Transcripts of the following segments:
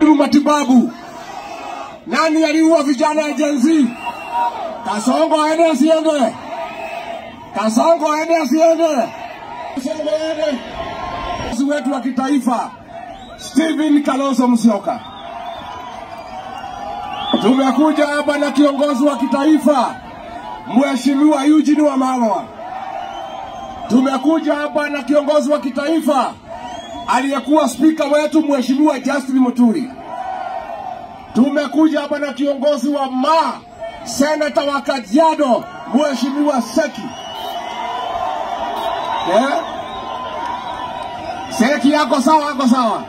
Matibabu. Nani aliua vijana ya Gen Z? Kasongo aende asiende? Kasongo aende asiende? Kasongo aende. Kiongozi wetu wa kitaifa Stephen Kalonzo Musyoka. Tumekuja hapa na kiongozi wa kitaifa Mheshimiwa Eugene Wamalwa. Tumekuja hapa na kiongozi wa kitaifa aliyekuwa spika wetu Mheshimiwa Justin Muturi. Tumekuja hapa na kiongozi wa Senator wa Kajiado Mheshimiwa Seki. Seki yako sawa, yako sawa.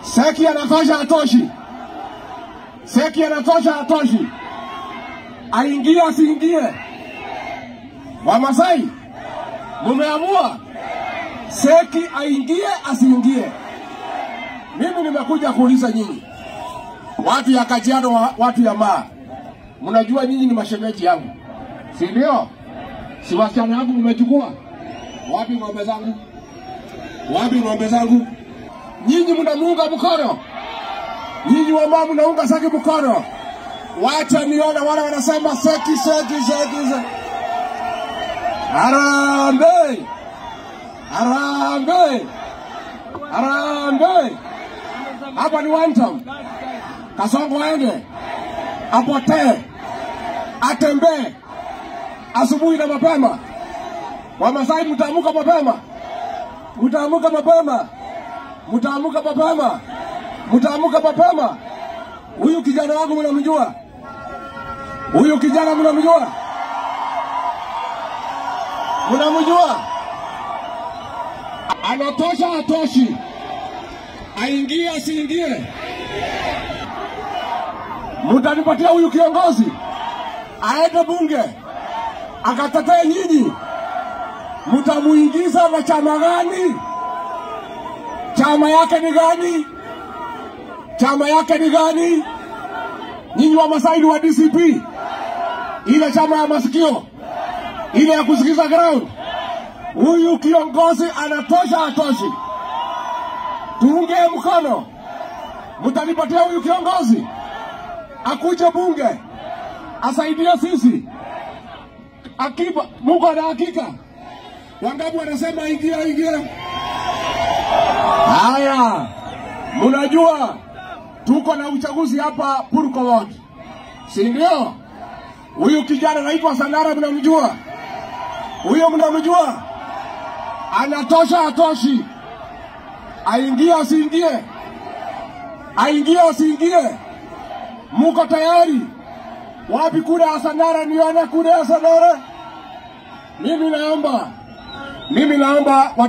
Seki anatosha atoshi. Seki anatosha atoshi. Aingie asiingie? Wamasai, mumeamua Seki aingie asiingie? Mimi nimekuja kuuliza nyinyi watu ya Kajiado, watu ya mnajua nyinyi ni mashemeji yangu, si ndio? Si wasichana yangu mmechukua? Wapi ng'ombe zangu? Wapi ng'ombe zangu? Nyinyi mnamuunga mkono? Nyinyi wa mnaunga Seki mkono? Wacha nione wale wanasema Seki. Harambee! Harambee! Harambee! Hapa ni one town. Kasongo aende, apotee, atembee asubuhi na mapema. Wamasai mtaamuka mapema. Mtaamuka mapema. Mtaamuka mapema. Mtaamuka mapema. Huyu kijana wangu mnamjua? Huyu kijana mnamjua? Mnamjua? Anatosha atoshi? Aingie asiingie? Mtanipatia huyu kiongozi aende bunge akatetee nyinyi? Mtamuingiza na chama gani? Chama yake ni gani? Chama yake ni gani? Nyinyi wa Masai wa DCP, ile chama ya masikio, ile ya kusikiza ground. Huyu kiongozi anatosha atoshi? Tuunge mkono. Mtanipatia huyu kiongozi akuje bunge asaidie sisi? Akiba Mungu ana hakika. Wangapi wanasema ingia? Haya, mnajua tuko na uchaguzi hapa Purko Ward, si ndio? Huyu kijana anaitwa Sandara, mnamjua? Huyo mnamjua? Anatosha atoshi? Aingie asiingie? Aingie asiingie? Muko tayari? Wapi kura ya Sandara? Nione kura ya Sandara. Mimi naomba